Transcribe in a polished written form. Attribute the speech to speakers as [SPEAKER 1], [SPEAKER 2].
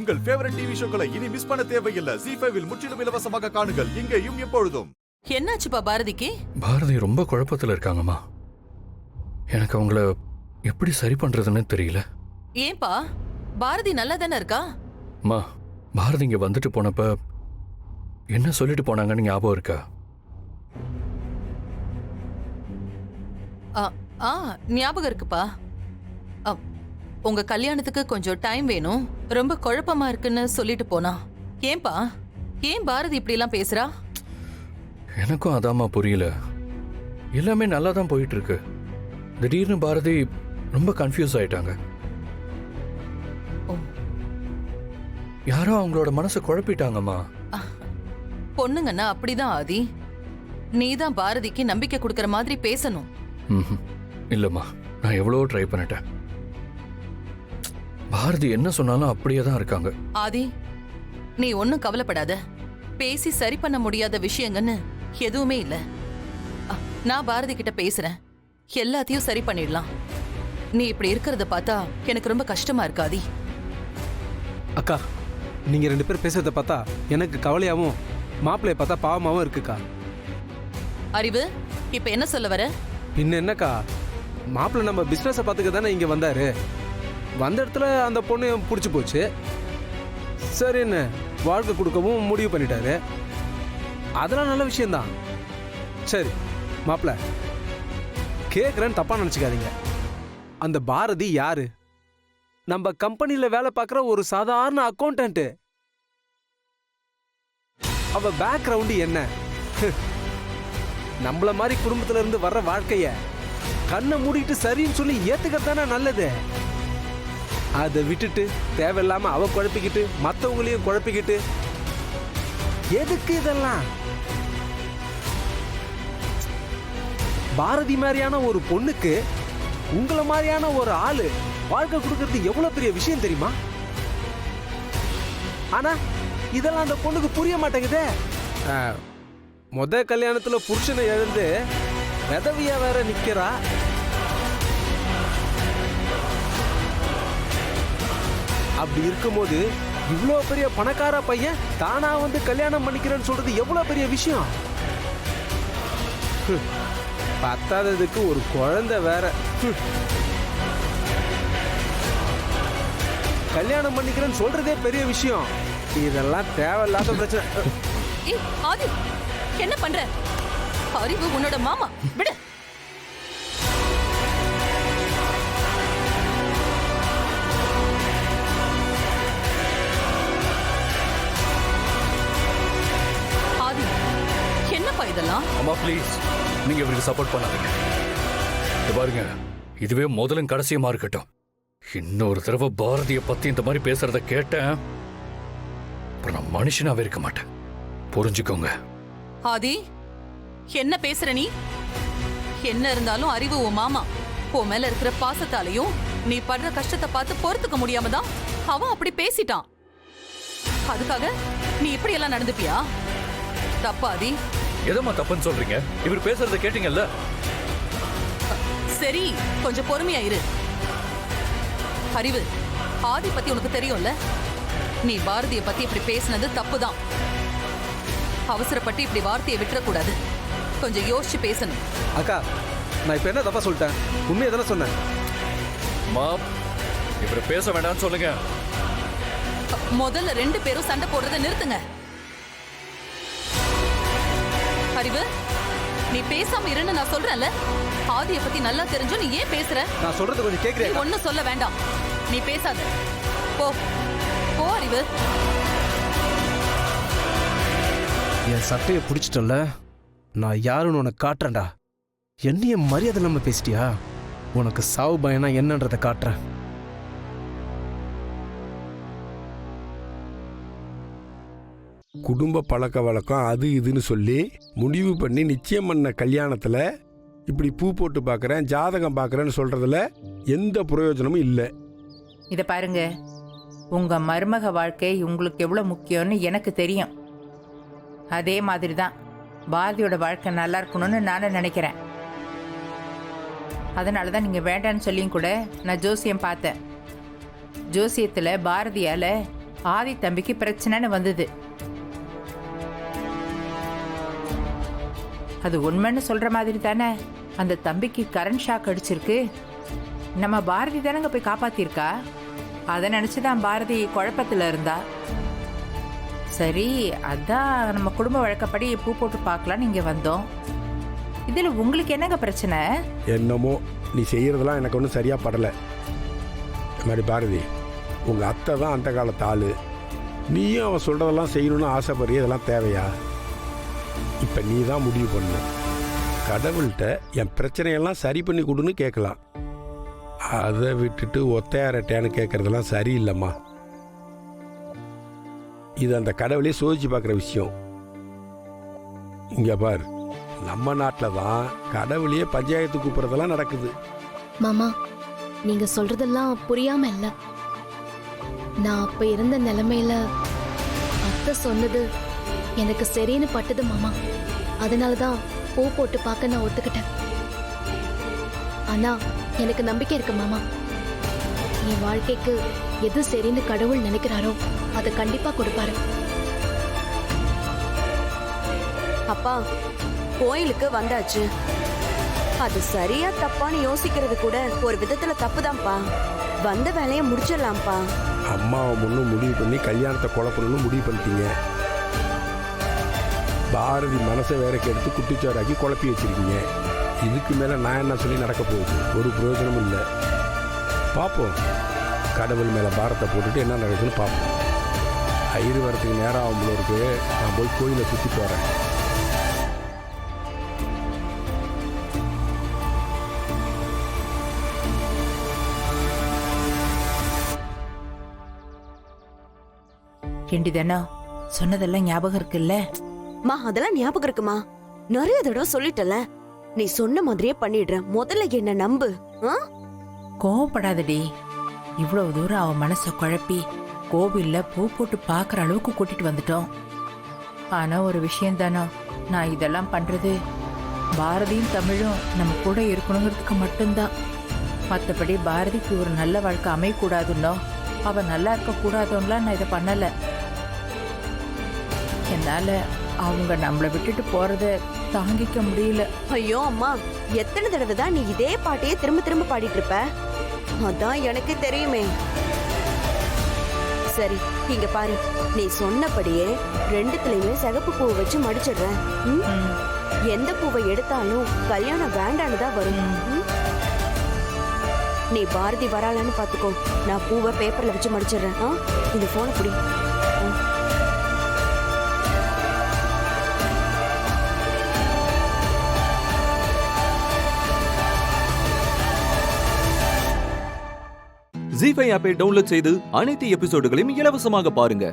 [SPEAKER 1] உங்கள் favourite TV ஷோக்களை இனி miss பண்ண தேவையில்லை. ஜீ5 இல் முற்றிலும் இலவசமாக காணுங்கள். இங்கேயும் எப்பொழுதும்.
[SPEAKER 2] என்னாச்சுப்பா பாரதிக்கு?
[SPEAKER 3] பாரதி ரொம்ப குழப்பத்துல இருக்காங்கம்மா. எனக்கு அவங்கள எப்படி சரி பண்றதுன்னு தெரியல.
[SPEAKER 2] ஏன்பா, பாரதி நல்லா தானே இருக்கா?
[SPEAKER 3] அம்மா, பாரதி இங்க வந்துட்டு போனப்ப என்ன சொல்லிட்டு போனாங்கன்னு ஞாபகம் இருக்கா?
[SPEAKER 2] ஞாபகம் இருக்குப்பா. உங்க கல்யாணத்துக்கு கொஞ்சம் டைம் வேணும், ரொம்ப குழப்பமா இருக்குன்னு சொல்லிட்டு போனா. ஏன்பா, ஏன் பாரதி இப்படி எல்லாம் பேசுறா?
[SPEAKER 3] எனக்கும் அதாம்மா புரியல. எல்லாமே நல்லா தான் போயிட்டு இருக்கு. திடீர்னு பாரதி ரொம்ப கன்ஃபியூஸ் ஆயிட்டாங்க. யாரோ அவங்களோட மனசை குழப்பிட்டாங்கம்மா.
[SPEAKER 2] பொண்ணுங்கன்னா அப்படிதான் ஆதி. நீதான் பாரதிக்கு நம்பிக்கை கொடுக்கற மாதிரி பேசணும்.
[SPEAKER 3] இல்லம்மா, நான் எவ்வளவோ ட்ரை பண்ணிட்டேன். பாரதி என்ன சொன்னாலும் அப்படியே தான் இருக்காங்க.
[SPEAKER 2] ஆதி, நீ ஒன்னும் கவலைப்படாத. பேசி சரி பண்ண முடியாத விஷயங்கன்னு எதுவுமே இல்ல. நான் பாரதி கிட்ட பேசுறேன், எல்லாத்தையும் சரி பண்ணிடலாம். நீ இப்படி இருக்கிறத பார்த்தா எனக்கு ரொம்ப கஷ்டமா இருக்கு ஆதி.
[SPEAKER 4] அக்கா, நீங்க 2 பேர் பேசுறத பார்த்தா எனக்கு கவலையாவும் மாப்பிள்ளைய பார்த்தா பாவமாவும் இருக்குக்கா.
[SPEAKER 2] அறிவு, இப்ப என்ன சொல்ல வர?
[SPEAKER 4] பின்ன என்னக்கா, மாப்பிள்ளை நம்ம பிசினஸை பார்த்துக்க தானே இங்க வந்தாரு. வந்த இடத்துல அந்த பொண்ணு பிடிச்சி போச்சு. சரி, என்ன வாழ்க்கை கொடுக்கவும் முடிவு பண்ணிட்டாரு. அதெல்லாம் நல்ல விஷயம்தான். சரி மாப்பிள்ளை, கேட்குறேன்னு தப்பா நினச்சிக்காதீங்க. அந்த பாரதி யாரு? நம்ம கம்பெனியில் வேலை பார்க்குற ஒரு சாதாரண அக்கௌண்டன்ட். அவ பேக்ரவுண்டு என்ன? நம்மள மாதிரி குடும்பத்துல இருந்து வர்ற வாழ்க்கைய கண்ணை மூடிட்டு சரின்னு சொல்லி ஏத்துக்கத்தானே நல்லது. அதை விட்டுட்டு தேவையில்லாம அவ குழப்பிக்கிட்டு மற்றவங்களையும் குழப்பிக்கிட்டு எதுக்கு இதெல்லாம்? பாரதி மாதிரியான ஒரு பொண்ணுக்கு உங்களை மாதிரியான ஒரு ஆளு வாழ்க்கை கொடுக்கறது எவ்வளவு பெரிய விஷயம் தெரியுமா? ஆனா இதெல்லாம் அந்த பொண்ணுக்கு புரிய மாட்டேங்குதே. முத கல்யாணத்துல புருஷனை இழந்து விதவியா வேற நிக்கிறா. அப்படி இருக்கும்போது இவ்வளோ பெரிய பணக்கார பையன் தானா வந்து கல்யாணம் பண்ணிக்கிறேன்னு சொல்றது எவ்வளவு பெரிய விஷயம். பத்தாததுக்கு ஒரு குழந்தை வேற. கல்யாணம் பண்ணிக்கிறேன்னு சொல்றதே பெரிய விஷயம். இதெல்லாம் தேவையில்லாத பிரச்சனை.
[SPEAKER 2] ஆதி, என்ன பண்ற? அறிவு உன்னோட மாமா, விடு. ஆதி, என்னப்பா இதெல்லாம்?
[SPEAKER 3] அம்மா ப்ளீஸ், நீங்க இவருக்கு சப்போர்ட் பண்ணாதீங்க. பாருங்க, இதுவே முதலும் கடைசியமா இருக்கட்டும். இன்னொரு தடவை பாரதிய பத்தி இந்த மாதிரி பேசுறத கேட்டேன், அப்புறம் நான் மனுஷனாவே இருக்க மாட்டேன். புரிஞ்சுக்கோங்க.
[SPEAKER 2] ஆதி, என்ன பேசுற நீ? என்ன இருந்தாலும் அறிவு உன் மாமா. உன் மேல இருக்கிற பாசத்தாலையும் நீ படுற கஷ்டத்தை பார்த்து பொறுத்துக்க முடியாம தான் அவன் அப்படி பேசிட்டான். அதுக்காக நீ இப்படி எல்லாம் நடந்துப்பியா? தப்பா ஆதி?
[SPEAKER 3] எதமா தப்புன்னு சொல்றீங்க? இவர் பேசுறத கேட்டீங்கல்ல?
[SPEAKER 2] சரி, கொஞ்சம் பொறுமையா இரு. அறிவு, ஆதி பத்தி உனக்கு தெரியும்ல? நீ பாரதிய பத்தி இப்படி பேசினது தப்புதான். அவசரப்பட்டு இப்படி வார்த்தையை விட்டுறக்கூடாது. கொஞ்சம் யோசிச்சு பேசணும்.
[SPEAKER 4] அக்கா, நான் இப்ப என்ன தப்பா சொல்லிட்டேன்? உண்மையை தானே சொன்னேன்.
[SPEAKER 3] இவரை பேச வேண்டாம்னு சொல்லுங்க.
[SPEAKER 2] முதல்ல 2 பேரும் சண்டை போடுறத நிறுத்துங்க. அறிவு, நீ பேசாம இருன்னு நான் சொல்றேன்ல. ஆதியை பத்தி நல்லா தெரிஞ்சு நீ ஏன் பேசுற?
[SPEAKER 4] நான் சொல்றது கொஞ்சம் கேக்குறேன்.
[SPEAKER 2] ஒன்னும் சொல்ல வேண்டாம், நீ பேசாத. போ போ அறிவு.
[SPEAKER 4] என் சட்டையை பிடிச்சிட்டல, நான் யாருன்னு உனக்கு காட்டுறேன்டா. என்னைய மரியாதை இல்லாம பேசிட்டியா? உனக்கு சாவு பயனா என்னன்றதை காட்டுறேன்.
[SPEAKER 5] குடும்ப பழக்க வழக்கம் அது இதுன்னு சொல்லி முடிவு பண்ணி நிச்சயம் பண்ண கல்யாணத்தில் இப்படி பூ போட்டு பார்க்குறேன், ஜாதகம் பார்க்குறேன்னு சொல்கிறதுல எந்த பிரயோஜனமும் இல்லை.
[SPEAKER 6] இதை பாருங்க, உங்க மருமக வாழ்க்கை உங்களுக்கு எவ்வளோ முக்கியம்னு எனக்கு தெரியும். அதே மாதிரி தான் பாரதியோட வாழ்க்கை நல்லா இருக்கணும்னு நானும் நினைக்கிறேன். அதனால தான் நீங்கள் வேண்டான்னு சொல்லியும் கூட நான் ஜோசியம் பார்த்தேன். ஜோசியத்தில் பாரதியால் ஆதி தம்பிக்கு பிரச்சனைன்னு வந்தது. அது உண்மைன்னு சொல்ற மாதிரி தானே அந்த தம்பிக்கு கரண்ட் ஷாக் அடிச்சிருக்கு. நம்ம பாரதி தானங்க போய் காப்பாத்திருக்கா. அதை நினைச்சுதான் பாரதி குழப்பத்துல இருந்தா. சரி, அதான் நம்ம குடும்ப வழக்கப்படி பூ போட்டு பார்க்கலான்னு இங்க வந்தோம். இதுல உங்களுக்கு என்னங்க பிரச்சனை?
[SPEAKER 5] என்னமோ நீ செய்கிறதெல்லாம் எனக்கு ஒன்றும் சரியாக படலை. இது மாதிரி பாரதி, உங்கள் அத்தை தான் அந்த காலத்து ஆள். நீயும் அவன் சொல்கிறதெல்லாம் செய்யணும்னு ஆசைப்படுறிய, இதெல்லாம் தேவையா? இப்போ நீ தான் முடிவு பண்ணணும். கடவுள்கிட்ட என் பிரச்சனையெல்லாம் சரி பண்ணி கொடுன்னு கேட்கலாம். அதை விட்டுட்டு ஒத்தையாரட்டேன்னு கேட்குறதெல்லாம் சரியில்லைம்மா. இது அந்த கடவுளே சோதிச்சு பார்க்குற விஷயம். இங்கே பார், நம்ம நாட்டில் தான் கடவுளையே பஞ்சாயத்து கூப்பிட்றதெல்லாம் நடக்குது.
[SPEAKER 7] மாமா, நீங்க சொல்றதெல்லாம் புரியாம இல்ல. நான் அப்ப இருந்த நிலைமையில அத்தை சொன்னது எனக்கு சரின்னு பட்டது மாமா. அதனாலதான் பூ போட்டு பார்க்க நான் ஒத்துக்கிட்டேன். ஆனா எனக்கு நம்பிக்கை இருக்கு மாமா. என் வாழ்க்கைக்கு எது சரின்னு கடவுள் நினைக்கிறாரோ அதை கண்டிப்பா கொடுப்பாரு.
[SPEAKER 8] அப்பா, கோயிலுக்கு வந்தாச்சு. அது சரியா தப்பான்னு யோசிக்கிறது கூட ஒரு விதத்துல தப்புதான்ப்பா. வந்த வேலையை முடிச்சிடலாம்ப்பா.
[SPEAKER 5] அம்மாவை முன்னும் முடிவு பண்ணி கல்யாணத்தை குழப்பணும்னு முடிவு பண்ணிட்டீங்க. பாரதி மனசை வேற கெடுத்து குட்டிச்சோராக்கி குழப்பி வச்சிருக்கீங்க. இதுக்கு மேலே நான் என்ன சொல்லி நடக்க போகுது? ஒரு பிரயோஜனமும் இல்லை. பார்ப்போம், கடவுள் மேலே பாரத்தை போட்டுட்டு என்ன நடக்குதுன்னு பார்ப்போம். ஐயரு வரத்துக்கு நேரம் ஆகும் போல இருக்கு. நான் போய் கோயிலை சுற்றி போகிறேன்.
[SPEAKER 6] ஏண்டி தானோ சொன்னதெல்லாம் ஞாபகம் இருக்குல்ல?
[SPEAKER 8] மா, அதெல்லாம் ஞாபகம் இருக்குமா? நிறைய தடவை சொல்லிட்டல. நீ சொன்ன மாதிரியே பண்ணிடுற. முதல்ல என்ன நம்பு.
[SPEAKER 6] கோவப்படாதடி. இவ்வளவு தூரம் அவன் மனசை குழப்பி கோவில்ல பூ போட்டு பார்க்குற அளவுக்கு கூட்டிட்டு வந்துட்டோம். ஆனா ஒரு விஷயம் தானோ, நான் இதெல்லாம் பண்றது பாரதியும் தமிழும் நம்ம கூட இருக்கணுங்கிறதுக்கு மட்டும்தான். மற்றபடி பாரதிக்கு ஒரு நல்ல வாழ்க்கை அமையக்கூடாதுன்னோ அவன் நல்லா இருக்க கூடாதுன்னெலாம் நான் இதை பண்ணலை. என்னால அவங்க நம்மளை விட்டுட்டு போறத தாங்கிக்க முடியல.
[SPEAKER 8] ஐயோ அம்மா, எத்தனை தடவை தான் நீ இதே பாட்டையே திரும்ப திரும்ப பாடிட்டு இருப்ப? அதான் எனக்கு தெரியுமே. சரி, இங்க பாரு. நீ சொன்னபடியே ரெண்டுத்துலயுமே சிகப்பு பூவை வச்சு மடிச்சிடுறேன். எந்த பூவை எடுத்தாலும் கல்யாணம் வேண்டான்னு தான் வரும். நீ பாரதி வராளன்னு பாத்துக்கோ. நான் பூவை பேப்பர்ல வச்சு மடிச்சிடுறேன். இந்த போனை புடி.
[SPEAKER 9] ஜீ5 ஆப்பை டவுன்லோட் செய்து அனைத்து எபிசோடுகளையும் இலவசமாக பாருங்க.